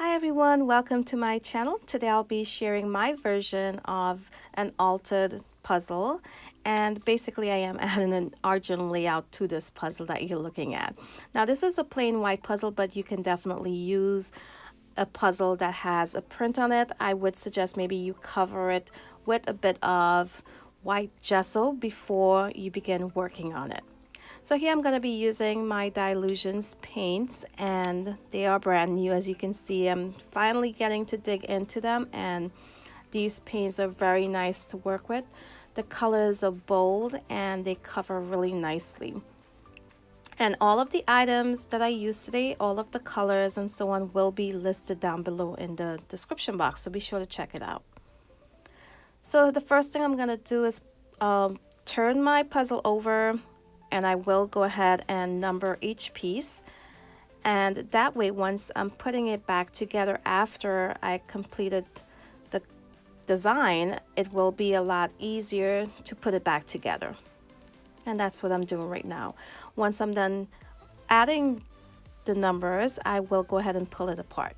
Hi everyone, welcome to my channel. Today I'll be sharing my version of an altered puzzle, and basically I am adding an argent layout to this puzzle that you're looking at. Now this is a plain white puzzle, but you can definitely use a puzzle that has a print on it. I would suggest maybe you cover it with a bit of white gesso before you begin working on it. So here I'm going to be using my Dylusions paints, and they are brand new. As you can see, I'm finally getting to dig into them, and these paints are very nice to work with. The colors are bold and they cover really nicely. And all of the items that I use today, all of the colors and so on, will be listed down below in the description box, so be sure to check it out. So the first thing I'm going to do is turn my puzzle over, and I will go ahead and number each piece, and that way once I'm putting it back together after I completed the design, it will be a lot easier to put it back together. And that's what I'm doing right now. Once I'm done adding the numbers, I will go ahead and pull it apart.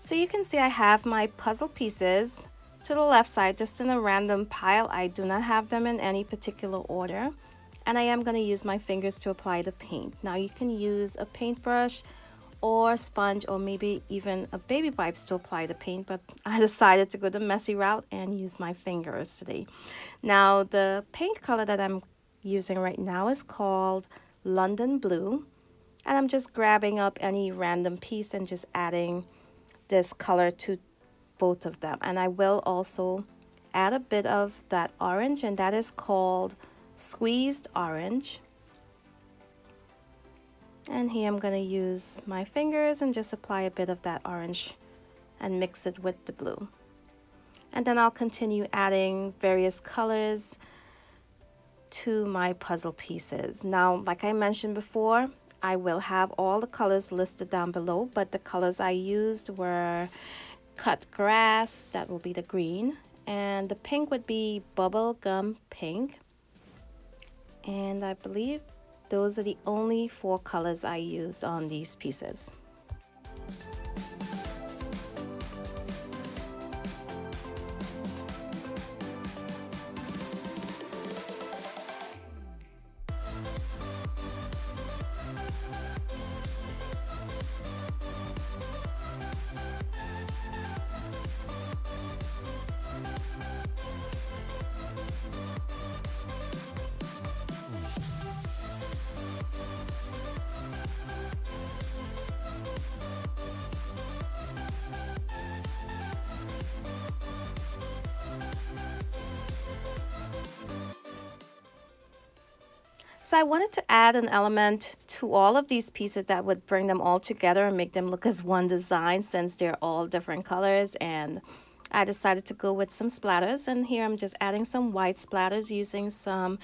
So you can see I have my puzzle pieces to the left side, just in a random pile. I do not have them in any particular order. And I am going to use my fingers to apply the paint. Now you can use a paintbrush or sponge, or maybe even a baby wipes to apply the paint, but I decided to go the messy route and use my fingers today. Now the paint color that I'm using right now is called London Blue, and I'm just grabbing up any random piece and just adding this color to both of them. And I will also add a bit of that orange, and that is called Squeezed Orange. And here I'm going to use my fingers and just apply a bit of that orange and mix it with the blue. And then I'll continue adding various colors to my puzzle pieces. Now, like I mentioned before, I will have all the colors listed down below, but the colors I used were cut grass, that will be the green, and the pink would be Bubblegum Pink. And I believe those are the only 4 colors I used on these pieces. So I wanted to add an element to all of these pieces that would bring them all together and make them look as one design, since they're all different colors. And I decided to go with some splatters, and here I'm just adding some white splatters using some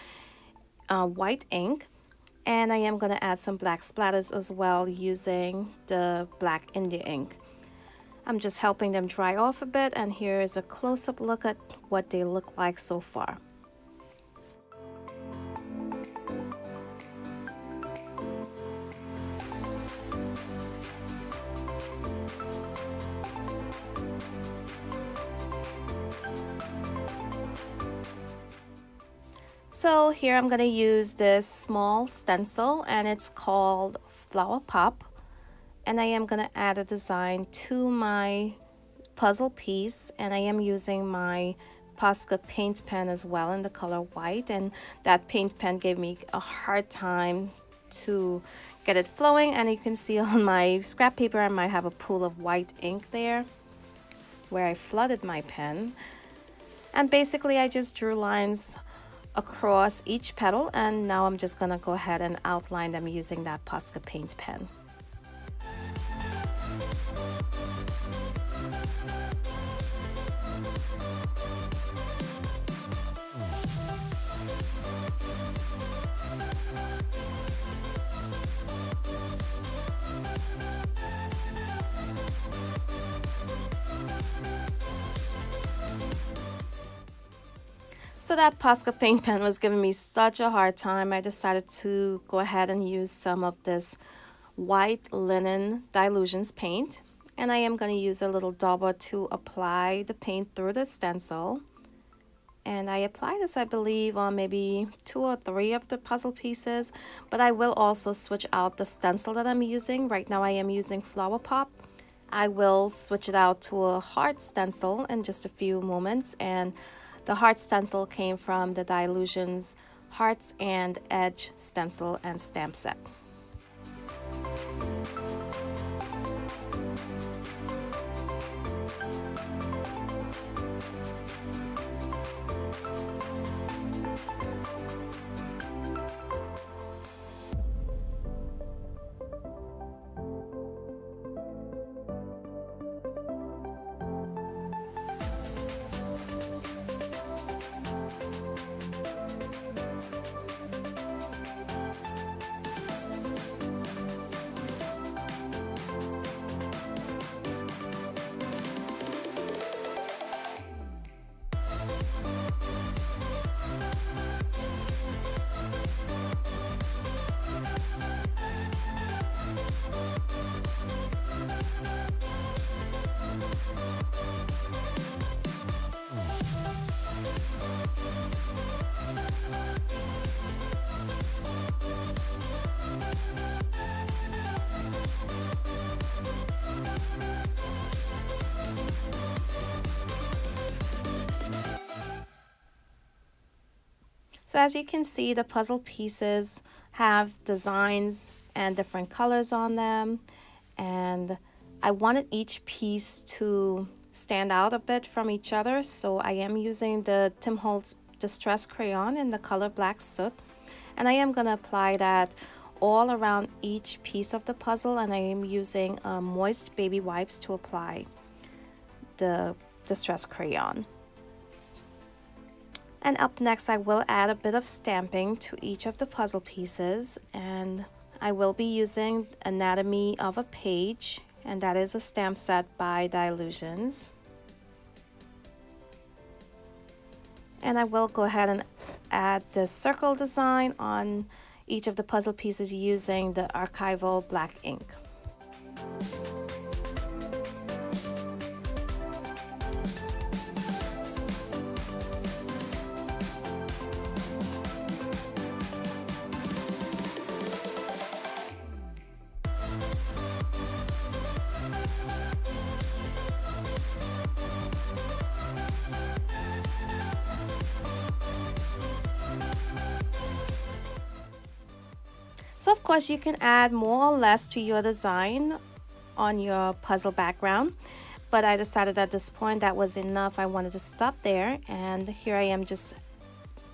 white ink. And I am going to add some black splatters as well using the black India ink. I'm just helping them dry off a bit, and here is a close-up look at what they look like so far. So here I'm going to use this small stencil, and it's called Flower Pop, and I am going to add a design to my puzzle piece, and I am using my Posca paint pen as well in the color white, and that paint pen gave me a hard time to get it flowing, and you can see on my scrap paper I might have a pool of white ink there where I flooded my pen. And basically I just drew lines across each petal, and now I'm just gonna go ahead and outline them using that Posca paint pen. So that Posca paint pen was giving me such a hard time. I decided to go ahead and use some of this white linen Dylusions paint. And I am going to use a little dauber to apply the paint through the stencil. And I apply this, I believe, on maybe 2 or 3 of the puzzle pieces. But I will also switch out the stencil that I'm using. Right now I am using Flower Pop. I will switch it out to a heart stencil in just a few moments. And the heart stencil came from the Dylusions Hearts and Edge stencil and stamp set. So as you can see, the puzzle pieces have designs and different colors on them, and I wanted each piece to stand out a bit from each other, so I am using the Tim Holtz Distress Crayon in the color Black Soot, and I am going to apply that all around each piece of the puzzle, and I am using moist baby wipes to apply the Distress Crayon. And up next, I will add a bit of stamping to each of the puzzle pieces, and I will be using Anatomy of a Page, and that is a stamp set by Dylusions. And I will go ahead and add the circle design on each of the puzzle pieces using the archival black ink. So of course you can add more or less to your design on your puzzle background, but I decided at this point that was enough. I wanted to stop there, and here I am just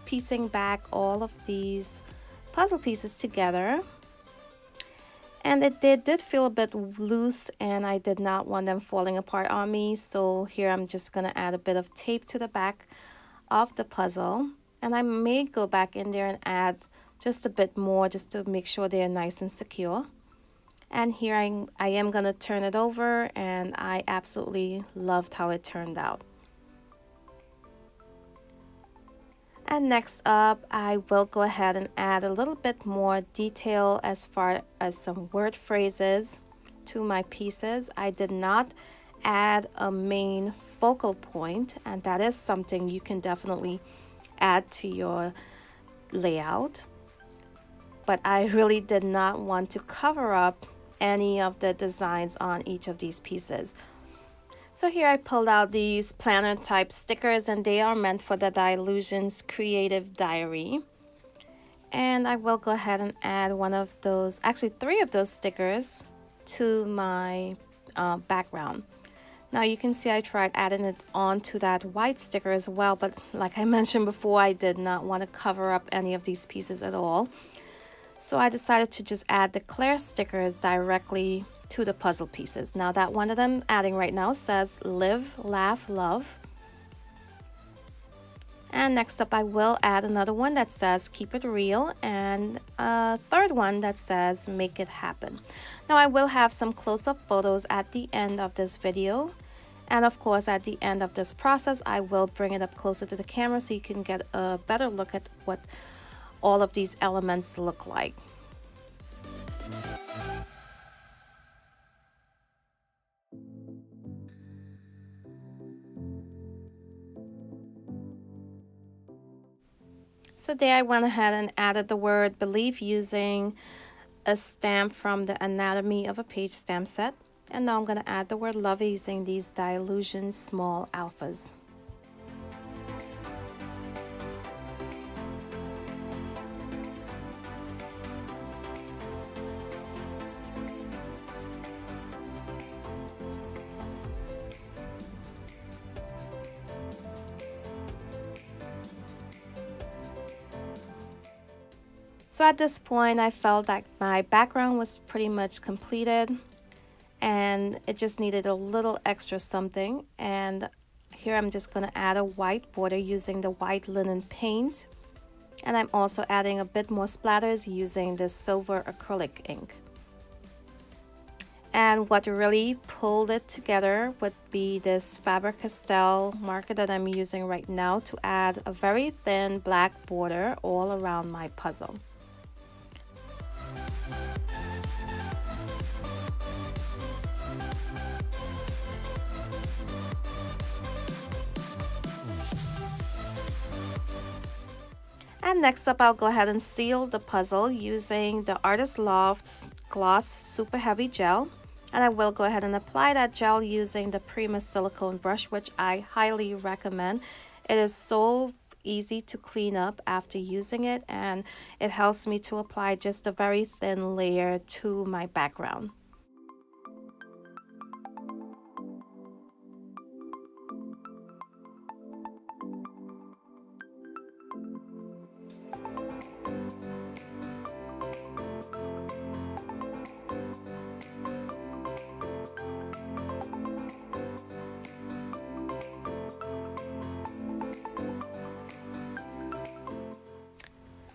piecing back all of these puzzle pieces together. And it did feel a bit loose, and I did not want them falling apart on me, so here I'm just going to add a bit of tape to the back of the puzzle, and I may go back in there and add just a bit more just to make sure they're nice and secure. And here I am going to turn it over, and I absolutely loved how it turned out. And next up, I will go ahead and add a little bit more detail as far as some word phrases to my pieces. I did not add a main focal point, and that is something you can definitely add to your layout. But I really did not want to cover up any of the designs on each of these pieces. So here I pulled out these planner type stickers, and they are meant for the Dylusions Creative Diary. And I will go ahead and add one of those, actually 3 of those stickers to my background. Now you can see I tried adding it onto that white sticker as well, but like I mentioned before, I did not want to cover up any of these pieces at all. So I decided to just add the Claire stickers directly to the puzzle pieces. Now that one that I'm adding right now says Live, Laugh, Love. And next up I will add another one that says Keep It Real, and a third one that says Make It Happen. Now I will have some close-up photos at the end of this video, And of course, at the end of this process, I will bring it up closer to the camera so you can get a better look at what all of these elements look like. So there I went ahead and added the word believe using a stamp from the Anatomy of a Page stamp set. And now I'm going to add the word love using these Dylusions small alphas. So at this point, I felt like my background was pretty much completed and it just needed a little extra something. And here I'm just going to add a white border using the white linen paint. And I'm also adding a bit more splatters using this silver acrylic ink. And what really pulled it together would be this Faber Castell marker that I'm using right now to add a very thin black border all around my puzzle. And next up, I'll go ahead and seal the puzzle using the Artist Loft Gloss Super Heavy Gel. And I will go ahead and apply that gel using the Prima silicone brush, which I highly recommend. It is so easy to clean up after using it, and it helps me to apply just a very thin layer to my background.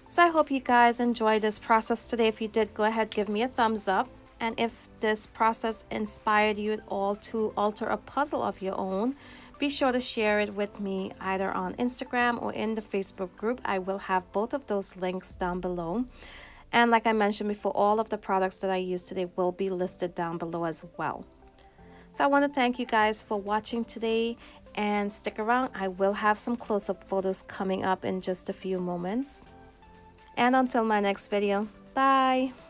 So I hope you guys enjoyed this process today. If you did, go ahead, give me a thumbs up. And if this process inspired you at all to alter a puzzle of your own, be sure to share it with me either on Instagram or in the Facebook group. I will have both of those links down below. And like I mentioned before, all of the products that I used today will be listed down below as well. So I want to thank you guys for watching today, and stick around. I will have some close-up photos coming up in just a few moments. And until my next video, bye!